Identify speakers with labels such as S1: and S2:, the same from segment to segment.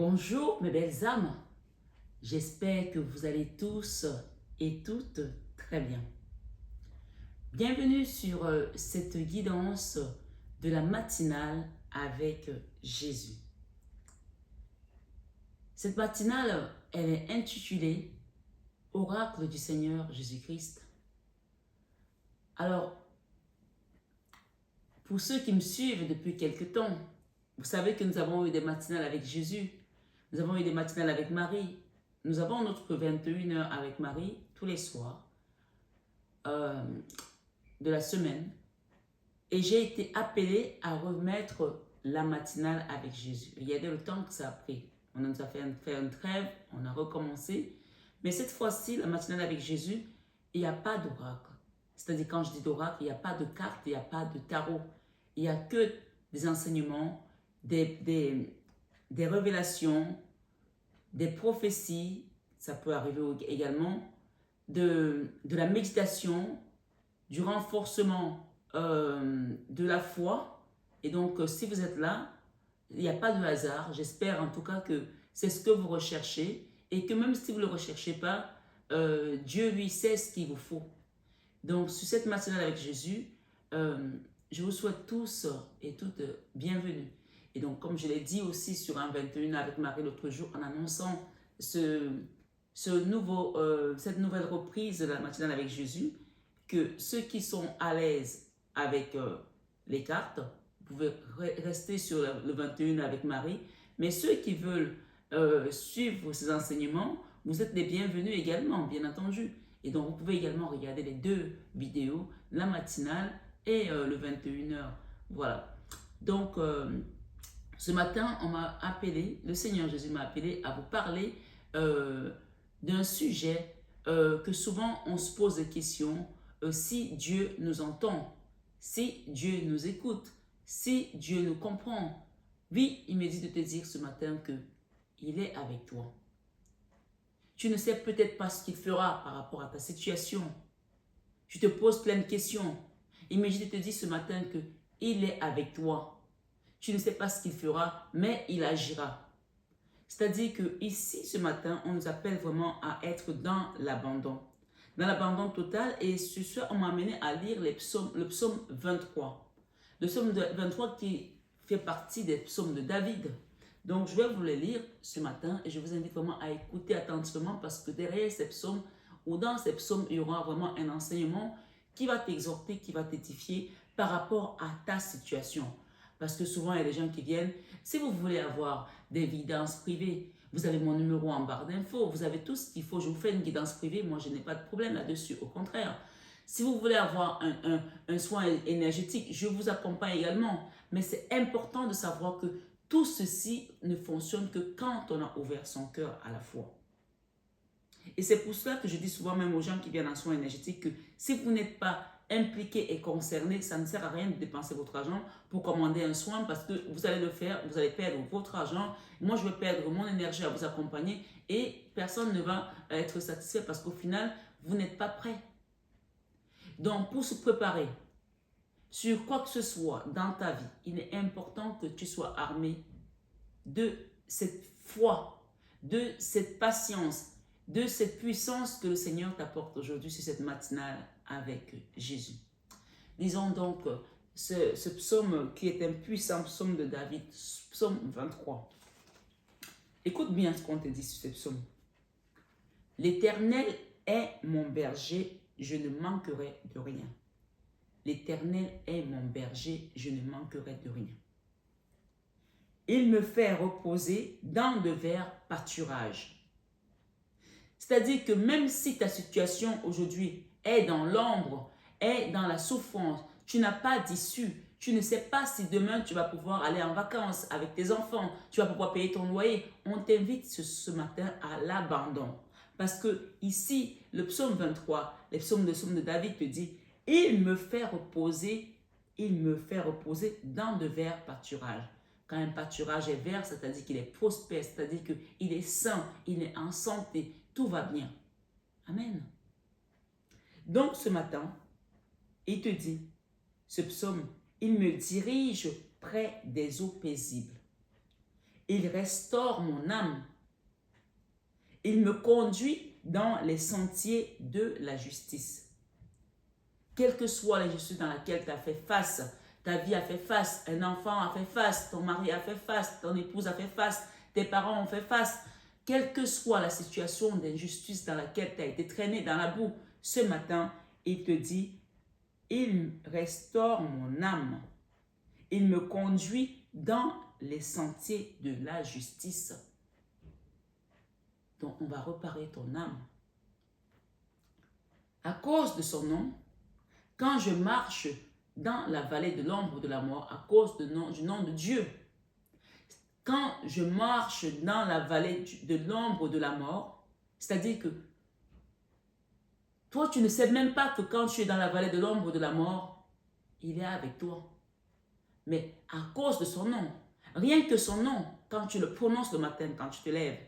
S1: Bonjour mes belles âmes, j'espère que vous allez tous et toutes très bien. Bienvenue sur cette guidance de la matinale avec Jésus. Cette matinale, elle est intitulée Oracle du Seigneur Jésus-Christ. Alors, pour ceux qui me suivent depuis quelque temps, vous savez que nous avons eu des matinales avec Jésus. Nous avons eu des matinales avec Marie. Nous avons notre 21h avec Marie tous les soirs de la semaine. Et j'ai été appelée à remettre la matinale avec Jésus. Il y a le temps que ça a pris. On nous a fait une trêve, on a recommencé. Mais cette fois-ci, la matinale avec Jésus, il n'y a pas d'oracle. C'est-à-dire, quand je dis d'oracle, il n'y a pas de carte, il n'y a pas de tarot. Il n'y a que des enseignements, des révélations, des prophéties, ça peut arriver également, de la méditation, du renforcement de la foi. Et donc, si vous êtes là, il n'y a pas de hasard. J'espère en tout cas que c'est ce que vous recherchez et que même si vous ne le recherchez pas, Dieu lui sait ce qu'il vous faut. Donc, sur cette matinale avec Jésus, je vous souhaite tous et toutes bienvenue. Et donc, comme je l'ai dit aussi sur un 21 avec Marie l'autre jour, en annonçant cette nouvelle reprise de la matinale avec Jésus, que ceux qui sont à l'aise avec les cartes, vous pouvez rester sur le 21 avec Marie, mais ceux qui veulent suivre ces enseignements, vous êtes les bienvenus également, bien entendu. Et donc, vous pouvez également regarder les deux vidéos, la matinale et le 21h. Voilà. Donc, ce matin, on m'a appelé, le Seigneur Jésus m'a appelé à vous parler d'un sujet que souvent on se pose des questions. Si Dieu nous entend, si Dieu nous écoute, si Dieu nous comprend. Oui, il me dit de te dire ce matin que il est avec toi. Tu ne sais peut-être pas ce qu'il fera par rapport à ta situation. Tu te poses plein de questions. Il me dit de te dire ce matin que il est avec toi. Tu ne sais pas ce qu'il fera, mais il agira. C'est-à-dire que ici, ce matin, on nous appelle vraiment à être dans l'abandon. Dans l'abandon total. Et ce soir, on m'a amené à lire le psaume 23. Le psaume 23 qui fait partie des psaumes de David. Donc, je vais vous le lire ce matin et je vous invite vraiment à écouter attentivement parce que derrière ces psaumes, ou dans ces psaumes, il y aura vraiment un enseignement qui va t'exhorter, qui va t'édifier par rapport à ta situation. Parce que souvent, il y a des gens qui viennent, si vous voulez avoir des guidances privées, vous avez mon numéro en barre d'infos, vous avez tout ce qu'il faut, je vous fais une guidance privée, moi je n'ai pas de problème là-dessus, au contraire. Si vous voulez avoir un soin énergétique, je vous accompagne également. Mais c'est important de savoir que tout ceci ne fonctionne que quand on a ouvert son cœur à la foi. Et c'est pour cela que je dis souvent même aux gens qui viennent en soins énergétiques que si vous n'êtes pas impliqué et concerné, ça ne sert à rien de dépenser votre argent pour commander un soin parce que vous allez le faire, vous allez perdre votre argent. Moi, je vais perdre mon énergie à vous accompagner et personne ne va être satisfait parce qu'au final, vous n'êtes pas prêt. Donc, pour se préparer sur quoi que ce soit dans ta vie, il est important que tu sois armé de cette foi, de cette patience, de cette puissance que le Seigneur t'apporte aujourd'hui sur cette matinale avec Jésus. Lisons donc ce psaume qui est un puissant psaume de David, psaume 23. Écoute bien ce qu'on te dit sur ce psaume. L'Éternel est mon berger, je ne manquerai de rien. L'Éternel est mon berger, je ne manquerai de rien. Il me fait reposer dans de verts pâturages. C'est-à-dire que même si ta situation aujourd'hui est dans l'ombre, est dans la souffrance, tu n'as pas d'issue, tu ne sais pas si demain tu vas pouvoir aller en vacances avec tes enfants, tu vas pouvoir payer ton loyer, on t'invite ce matin à l'abandon. Parce que ici, le psaume 23, le psaume de David te dit, il me fait reposer dans de verts pâturages. Quand un pâturage est vert, c'est-à-dire qu'il est prospère, c'est-à-dire qu'il est sain, il est en santé, tout va bien. Amen. Donc ce matin, il te dit, ce psaume, il me dirige près des eaux paisibles. Il restaure mon âme. Il me conduit dans les sentiers de la justice. Quelle que soit la justice dans laquelle tu as fait face, ta vie a fait face, un enfant a fait face, ton mari a fait face, ton épouse a fait face, tes parents ont fait face. Quelle que soit la situation d'injustice dans laquelle tu as été traîné dans la boue, ce matin, il te dit, il restaure mon âme. Il me conduit dans les sentiers de la justice. Donc, on va reparer ton âme. À cause de son nom, quand je marche dans la vallée de l'ombre de la mort, à cause du nom de Dieu, quand je marche dans la vallée de l'ombre de la mort, c'est-à-dire que toi, tu ne sais même pas que quand tu es dans la vallée de l'ombre de la mort, il est avec toi. Mais à cause de son nom, rien que son nom, quand tu le prononces le matin, quand tu te lèves,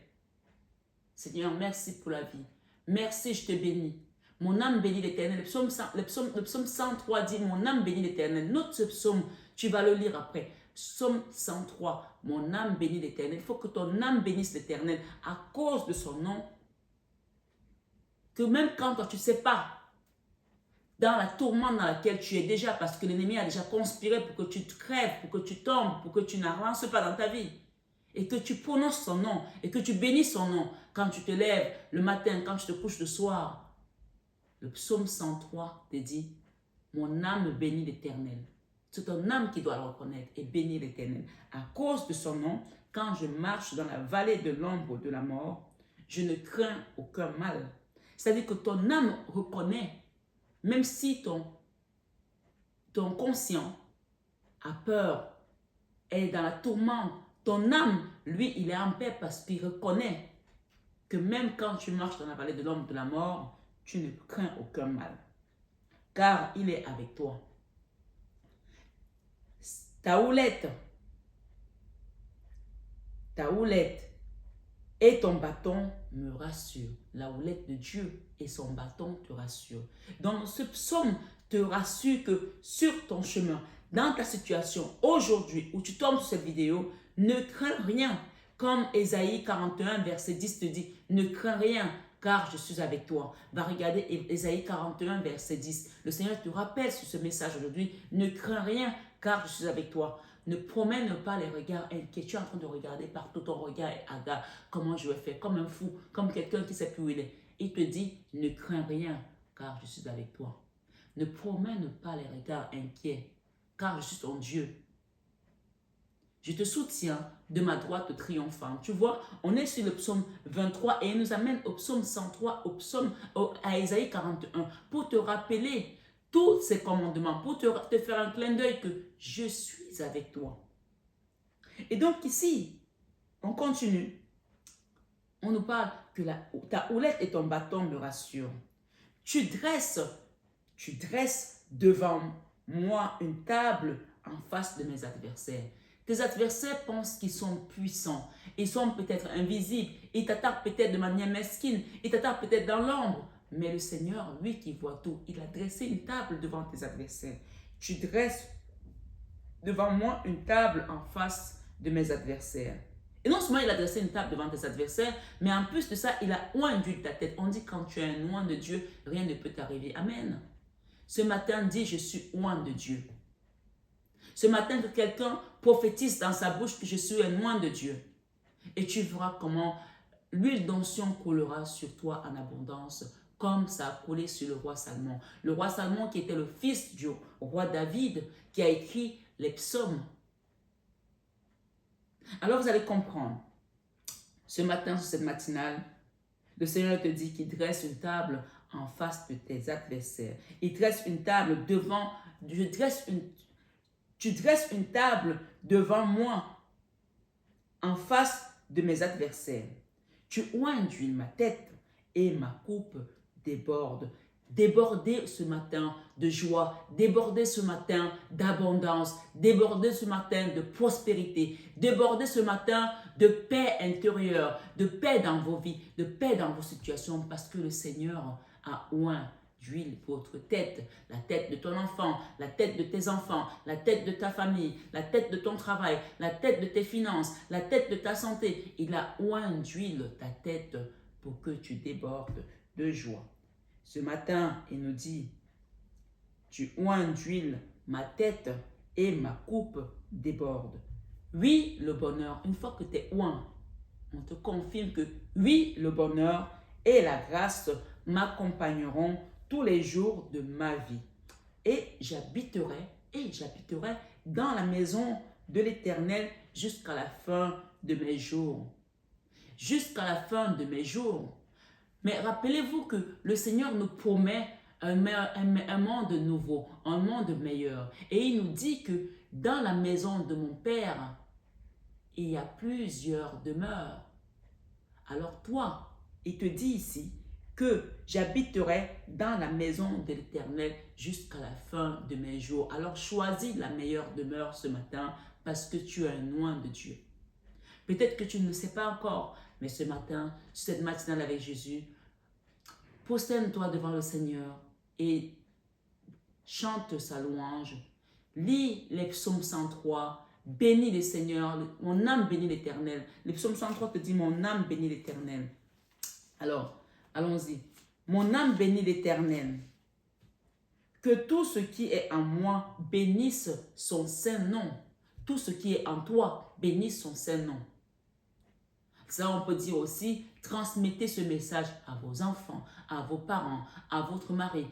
S1: Seigneur, merci pour la vie. Merci, je te bénis. Mon âme bénit l'Éternel. Le psaume 103 dit, mon âme bénit l'Éternel. Note ce psaume, tu vas le lire après. Psaume 103, mon âme bénit l'Éternel. Il faut que ton âme bénisse l'Éternel à cause de son nom. Que même quand toi, tu ne sais pas, dans la tourmente dans laquelle tu es déjà, parce que l'ennemi a déjà conspiré pour que tu te crèves, pour que tu tombes, pour que tu n'avances pas dans ta vie. Et que tu prononces son nom, et que tu bénis son nom quand tu te lèves le matin, quand tu te couches le soir. Le psaume 103 te dit, mon âme bénit l'Éternel. C'est ton âme qui doit le reconnaître et bénir l'Éternel. À cause de son nom, quand je marche dans la vallée de l'ombre de la mort, je ne crains aucun mal. C'est-à-dire que ton âme reconnaît, même si ton conscient a peur, est dans la tourmente, ton âme, lui, il est en paix parce qu'il reconnaît que même quand tu marches dans la vallée de l'ombre de la mort, tu ne crains aucun mal, car il est avec toi. Ta houlette et ton bâton me rassurent. La houlette de Dieu et son bâton te rassurent. Donc ce psaume te rassure que sur ton chemin, dans ta situation aujourd'hui où tu tombes sur cette vidéo, ne crains rien. Comme Ésaïe 41, verset 10 te dit, ne crains rien, car je suis avec toi. Va regarder Ésaïe 41, verset 10. Le Seigneur te rappelle sur ce message aujourd'hui, ne crains rien, car je suis avec toi. Ne promène pas les regards inquiets. Tu es en train de regarder partout, ton regard est hagard. Comment je vais faire? Comme un fou, comme quelqu'un qui ne sait plus où il est. Il te dit, ne crains rien, car je suis avec toi. Ne promène pas les regards inquiets, car je suis ton Dieu. Je te soutiens de ma droite triomphante. Tu vois, on est sur le psaume 23 et il nous amène au psaume 103, à Ésaïe 41, pour te rappeler tous ces commandements, pour te faire un clin d'œil que je suis avec toi. Et donc ici, on continue. On nous parle que ta houlette et ton bâton me rassurent. Tu dresses devant moi une table en face de mes adversaires. Tes adversaires pensent qu'ils sont puissants. Ils sont peut-être invisibles. Ils t'attaquent peut-être de manière mesquine. Ils t'attaquent peut-être dans l'ombre. Mais le Seigneur, lui qui voit tout, il a dressé une table devant tes adversaires. Tu dresses devant moi une table en face de mes adversaires. Et non seulement il a dressé une table devant tes adversaires, mais en plus de ça, il a oindu ta tête. On dit quand tu es un oint de Dieu, rien ne peut t'arriver. Amen. Ce matin, dis, je suis oint de Dieu. Ce matin, que quelqu'un prophétise dans sa bouche que je suis un oint de Dieu. Et tu verras comment l'huile d'onction coulera sur toi en abondance, comme ça a coulé sur le roi Salomon. Le roi Salomon qui était le fils du roi David, qui a écrit les psaumes. Alors vous allez comprendre, ce matin, sur cette matinale, le Seigneur te dit qu'il dresse une table en face de tes adversaires. Il dresse une table devant, tu dresses une table devant moi en face de mes adversaires. Tu oins d'huile ma tête et ma coupe déborde. Déborder ce matin de joie, déborder ce matin d'abondance, déborder ce matin de prospérité, déborder ce matin de paix intérieure, de paix dans vos vies, de paix dans vos situations, parce que le Seigneur a oint d'huile pour votre tête, la tête de ton enfant, la tête de tes enfants, la tête de ta famille, la tête de ton travail, la tête de tes finances, la tête de ta santé. Il a oint d'huile ta tête pour que tu débordes de joie. Ce matin, il nous dit, tu oins d'huile ma tête et ma coupe déborde. Oui, le bonheur, une fois que tu es oint, on te confirme que oui, le bonheur et la grâce m'accompagneront tous les jours de ma vie. Et j'habiterai dans la maison de l'Éternel jusqu'à la fin de mes jours. Jusqu'à la fin de mes jours. Mais rappelez-vous que le Seigneur nous promet un monde nouveau, un monde meilleur. Et il nous dit que dans la maison de mon Père, il y a plusieurs demeures. Alors toi, il te dit ici que j'habiterai dans la maison de l'Éternel jusqu'à la fin de mes jours. Alors choisis la meilleure demeure ce matin parce que tu es un oint de Dieu. Peut-être que tu ne le sais pas encore, mais ce matin, cette matinale avec Jésus, prosterne-toi devant le Seigneur et chante sa louange. Lis les psaumes 103, bénis le Seigneur, mon âme bénit l'Éternel. Le psaume 103 te dit, mon âme bénit l'Éternel. Alors, allons-y. Mon âme bénit l'Éternel. Que tout ce qui est en moi bénisse son saint nom. Tout ce qui est en toi bénisse son saint nom. Ça, on peut dire aussi, transmettez ce message à vos enfants, à vos parents, à votre mari,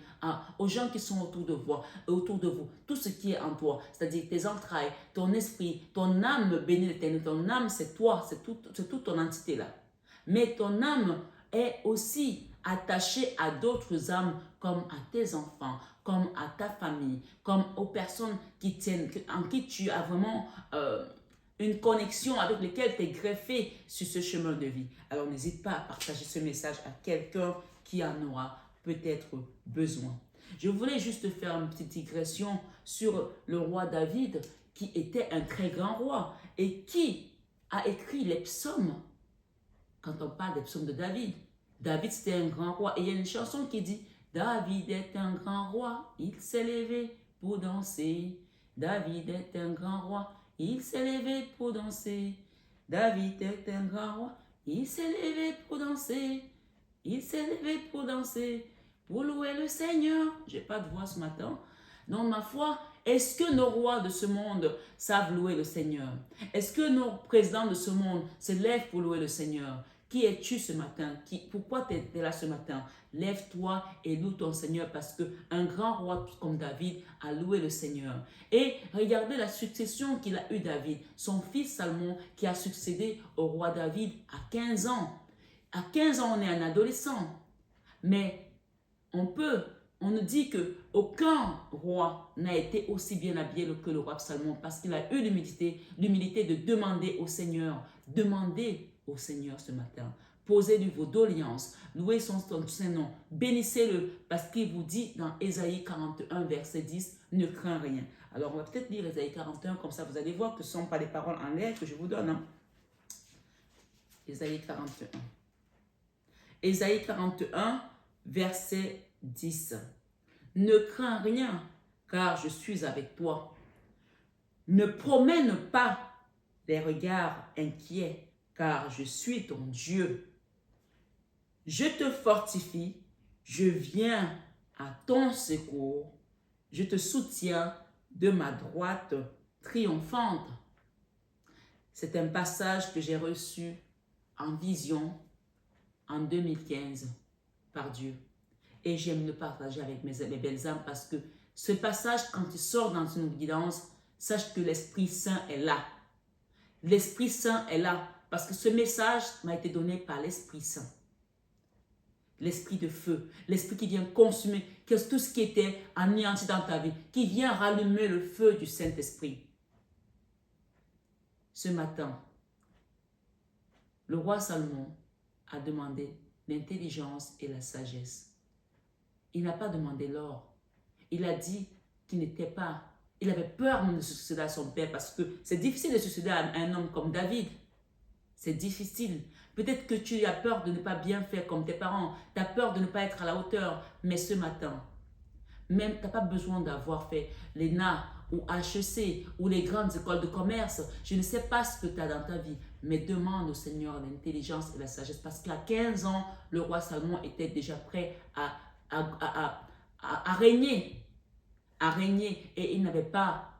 S1: aux gens qui sont autour de vous, tout ce qui est en toi, c'est-à-dire tes entrailles, ton esprit, ton âme bénit l'Éternel. Ton âme, c'est toi, c'est toute ton entité là. Mais ton âme est aussi attachée à d'autres âmes, comme à tes enfants, comme à ta famille, comme aux personnes qui tiennent, en qui tu as vraiment une connexion avec lesquelles tu es greffé sur ce chemin de vie. Alors n'hésite pas à partager ce message à quelqu'un qui en aura peut-être besoin. Je voulais juste faire une petite digression sur le roi David, qui était un très grand roi et qui a écrit les psaumes. Quand on parle des psaumes de David, David c'était un grand roi et il y a une chanson qui dit « David est un grand roi, il s'est levé pour danser. David est un grand roi, il s'est levé pour danser. David est un grand roi, il s'est levé pour danser. Il s'est levé pour danser, pour louer le Seigneur. » Je n'ai pas de voix ce matin. Donc, ma foi, est-ce que nos rois de ce monde savent louer le Seigneur? Est-ce que nos présidents de ce monde se lèvent pour louer le Seigneur? Qui es-tu ce matin? Pourquoi tu es là ce matin? Lève-toi et loue ton Seigneur parce qu'un grand roi comme David a loué le Seigneur. Et regardez la succession qu'il a eue David. Son fils Salomon qui a succédé au roi David à 15 ans. À 15 ans, on est un adolescent. Mais on nous dit qu'aucun roi n'a été aussi bien habillé que le roi Salomon parce qu'il a eu l'humilité de demander au Seigneur. Demandez au Seigneur ce matin. Posez-lui vos doléances. Louez son nom. Bénissez-le parce qu'il vous dit dans Ésaïe 41, verset 10, ne crains rien. Alors, on va peut-être lire Ésaïe 41, comme ça vous allez voir que ce ne sont pas des paroles en l'air que je vous donne. Hein? Ésaïe 41. Ésaïe 41, verset 10. Ne crains rien, car je suis avec toi. Ne promène pas les regards inquiets, car je suis ton Dieu. Je te fortifie, je viens à ton secours, je te soutiens de ma droite triomphante. C'est un passage que j'ai reçu en vision en 2015 par Dieu. Et j'aime le partager avec mes belles âmes parce que ce passage, quand il sort dans une guidance, sache que l'Esprit Saint est là. L'Esprit Saint est là parce que ce message m'a été donné par l'Esprit Saint. L'Esprit de feu, l'Esprit qui vient consumer tout ce qui était anéanti dans ta vie, qui vient rallumer le feu du Saint-Esprit. Ce matin, le roi Salomon a demandé l'intelligence et la sagesse. Il n'a pas demandé l'or. Il a dit qu'il n'était pas... Il avait peur même de succéder à son père parce que c'est difficile de succéder à un homme comme David. C'est difficile. Peut-être que tu as peur de ne pas bien faire comme tes parents. Tu as peur de ne pas être à la hauteur. Mais ce matin, même, tu n'as pas besoin d'avoir fait l'ENA ou HEC ou les grandes écoles de commerce. Je ne sais pas ce que tu as dans ta vie, mais demande au Seigneur l'intelligence et la sagesse. Parce qu'à 15 ans, le roi Salomon était déjà prêt à régner. À régner. Et il n'avait pas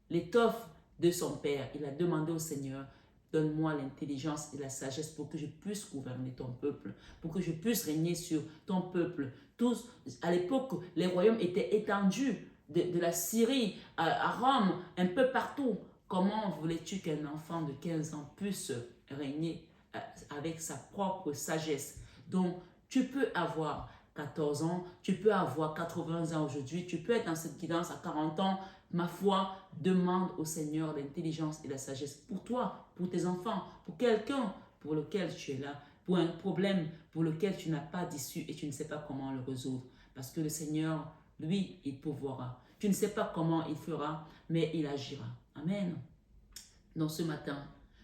S1: l'étoffe de son père. Il a demandé au Seigneur, donne-moi l'intelligence et la sagesse pour que je puisse gouverner ton peuple, pour que je puisse régner sur ton peuple. Tous, à l'époque, les royaumes étaient étendus de la Syrie à Rome, un peu partout. Comment voulais-tu qu'un enfant de 15 ans puisse régner avec sa propre sagesse? Donc, tu peux avoir 14 ans, tu peux avoir 80 ans aujourd'hui, tu peux être dans cette guidance à 40 ans. Ma foi, demande au Seigneur l'intelligence et la sagesse pour toi, pour tes enfants, pour quelqu'un pour lequel tu es là, pour un problème pour lequel tu n'as pas d'issue et tu ne sais pas comment le résoudre. Parce que le Seigneur, lui, il pourvoira. Tu ne sais pas comment il fera, mais il agira. Amen. Donc ce matin,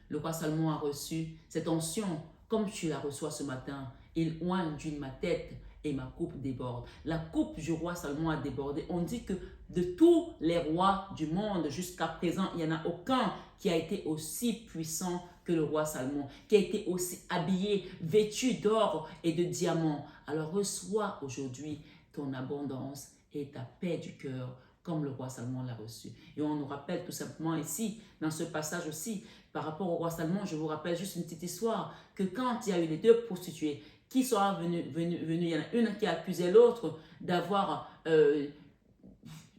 S1: le roi Salomon a reçu cette onction comme tu la reçois ce matin. Il oint d'une ma tête et ma coupe déborde. La coupe du roi Salomon a débordé. On dit que de tous les rois du monde jusqu'à présent, il n'y en a aucun qui a été aussi puissant que le roi Salomon, qui a été aussi habillé, vêtu d'or et de diamants. Alors reçois aujourd'hui ton abondance et ta paix du cœur comme le roi Salomon l'a reçu. Et on nous rappelle tout simplement ici, dans ce passage aussi, par rapport au roi Salomon, je vous rappelle juste une petite histoire, que quand il y a eu les deux prostituées qui sont venues, il y en a une qui a accusé l'autre d'avoir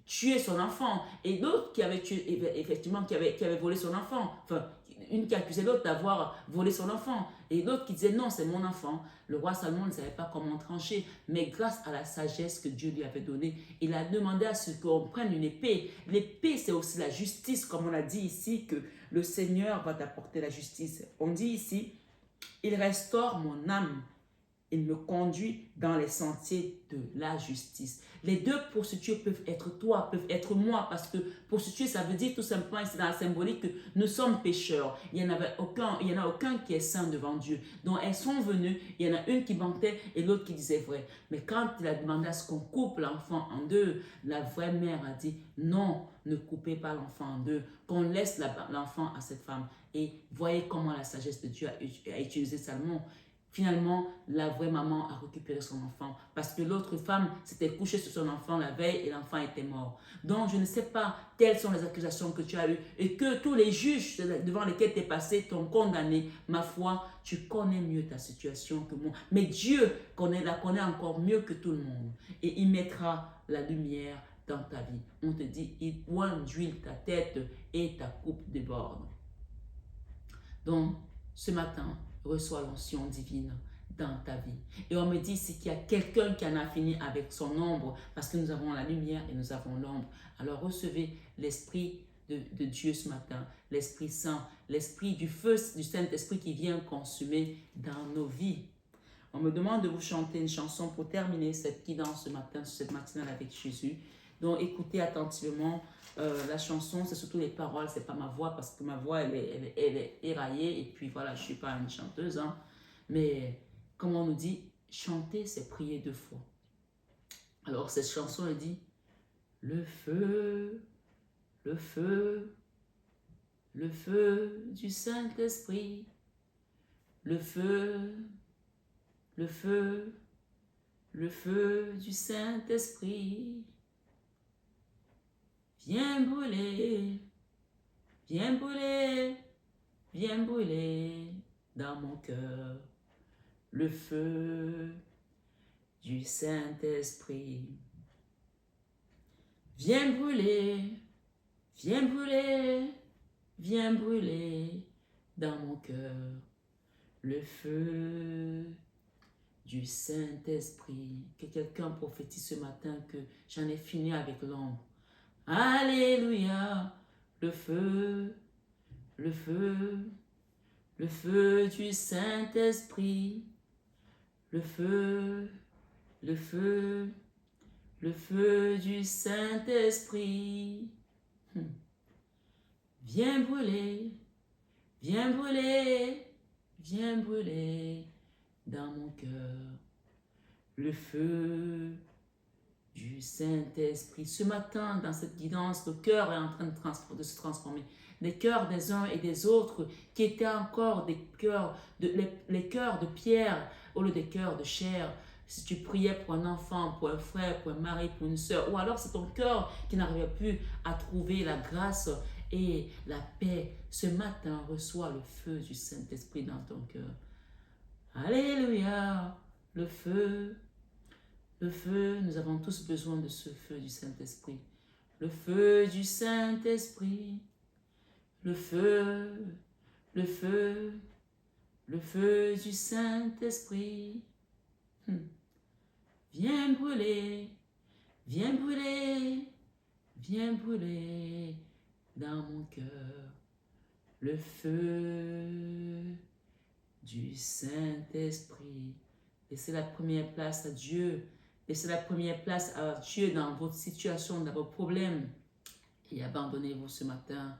S1: tué son enfant, et l'autre qui avait tué, effectivement, qui avait volé son enfant. Enfin, une qui accusait l'autre d'avoir volé son enfant, et l'autre qui disait non, c'est mon enfant. Le roi Salomon ne savait pas comment trancher, mais grâce à la sagesse que Dieu lui avait donnée, il a demandé à ce qu'on prenne une épée. L'épée, c'est aussi la justice, comme on a dit ici, que le Seigneur va t'apporter la justice. On dit ici, il restaure mon âme. Il me conduit dans les sentiers de la justice. Les deux prostituées peuvent être toi, peuvent être moi, parce que prostituée, ça veut dire tout simplement, c'est dans la symbolique que nous sommes pécheurs. Il n'y en a aucun qui est saint devant Dieu. Donc elles sont venues, il y en a une qui mentait et l'autre qui disait vrai. Mais quand il a demandé à ce qu'on coupe l'enfant en deux, la vraie mère a dit non, ne coupez pas l'enfant en deux, qu'on laisse l'enfant à cette femme. Et voyez comment la sagesse de Dieu a utilisé Salomon. Finalement, la vraie maman a récupéré son enfant parce que l'autre femme s'était couchée sur son enfant la veille et l'enfant était mort. Donc, je ne sais pas quelles sont les accusations que tu as eues et que tous les juges devant lesquels tu es passé t'ont condamné. Ma foi, tu connais mieux ta situation que moi. Mais Dieu la connaît encore mieux que tout le monde et il mettra la lumière dans ta vie. On te dit, il oint d'huile ta tête et ta coupe déborde. Donc, ce matin, reçois l'onction divine dans ta vie. Et on me dit ici qu'il y a quelqu'un qui en a fini avec son ombre, parce que nous avons la lumière et nous avons l'ombre. Alors recevez l'Esprit de Dieu ce matin, l'Esprit Saint, l'Esprit du feu du Saint-Esprit qui vient consumer dans nos vies. On me demande de vous chanter une chanson pour terminer cette guidance ce matin, cette matinale avec Jésus. Donc écoutez attentivement la chanson, c'est surtout les paroles, c'est pas ma voix parce que ma voix elle est éraillée et puis voilà, je suis pas une chanteuse, hein. Mais comme on nous dit, chanter c'est prier deux fois. Alors cette chanson elle dit le feu, le feu, le feu du Saint-Esprit, le feu, le feu, le feu du Saint-Esprit. Viens brûler, viens brûler, viens brûler dans mon cœur le feu du Saint-Esprit. Viens brûler, viens brûler, viens brûler dans mon cœur le feu du Saint-Esprit. Que quelqu'un prophétise ce matin que j'en ai fini avec l'ombre. Alléluia, le feu, le feu, le feu du Saint-Esprit, le feu, le feu, le feu du Saint-Esprit. Viens brûler, viens brûler, viens brûler dans mon cœur le feu du Saint-Esprit. Ce matin, dans cette guidance, le cœur est en train de se transformer. Les cœurs des uns et des autres, qui étaient encore des cœurs, les cœurs de pierre au lieu des cœurs de chair. Si tu priais pour un enfant, pour un frère, pour un mari, pour une soeur, ou alors c'est ton cœur qui n'arrivait plus à trouver la grâce et la paix. Ce matin, reçois le feu du Saint-Esprit dans ton cœur. Alléluia, le feu. Le feu, nous avons tous besoin de ce feu du Saint-Esprit. Le feu du Saint-Esprit. Le feu, le feu, le feu du Saint-Esprit. Viens brûler, viens brûler, viens brûler dans mon cœur. Le feu du Saint-Esprit. Laissez la première place à Dieu. Laissez la première place à Dieu dans votre situation, dans vos problèmes. Et abandonnez-vous ce matin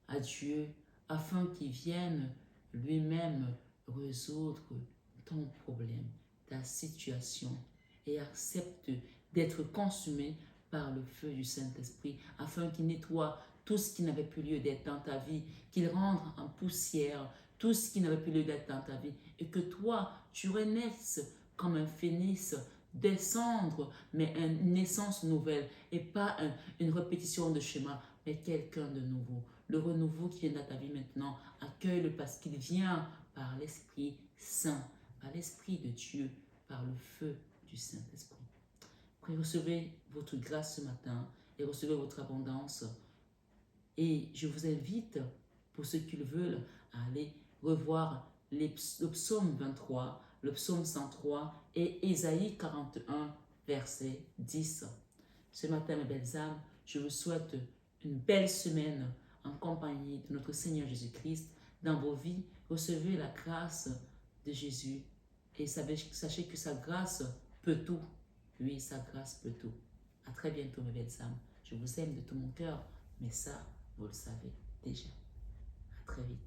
S1: à Dieu afin qu'il vienne lui-même résoudre ton problème, ta situation et accepte d'être consumé par le feu du Saint-Esprit afin qu'il nettoie tout ce qui n'avait plus lieu d'être dans ta vie, qu'il rende en poussière tout ce qui n'avait plus lieu d'être dans ta vie et que toi, tu renaisses comme un phénix, descendre, mais une naissance nouvelle et pas une répétition de schéma, mais quelqu'un de nouveau. Le renouveau qui vient dans ta vie maintenant, accueille-le parce qu'il vient par l'Esprit Saint, par l'Esprit de Dieu, par le feu du Saint-Esprit. Recevez votre grâce ce matin et recevez votre abondance. Et je vous invite, pour ceux qui le veulent, à aller revoir le psaume 23, le psaume 103 et Ésaïe 41, verset 10. Ce matin, mes belles âmes, je vous souhaite une belle semaine en compagnie de notre Seigneur Jésus-Christ. Dans vos vies, recevez la grâce de Jésus et sachez que sa grâce peut tout. Oui, sa grâce peut tout. À très bientôt, mes belles âmes. Je vous aime de tout mon cœur, mais ça, vous le savez déjà. À très vite.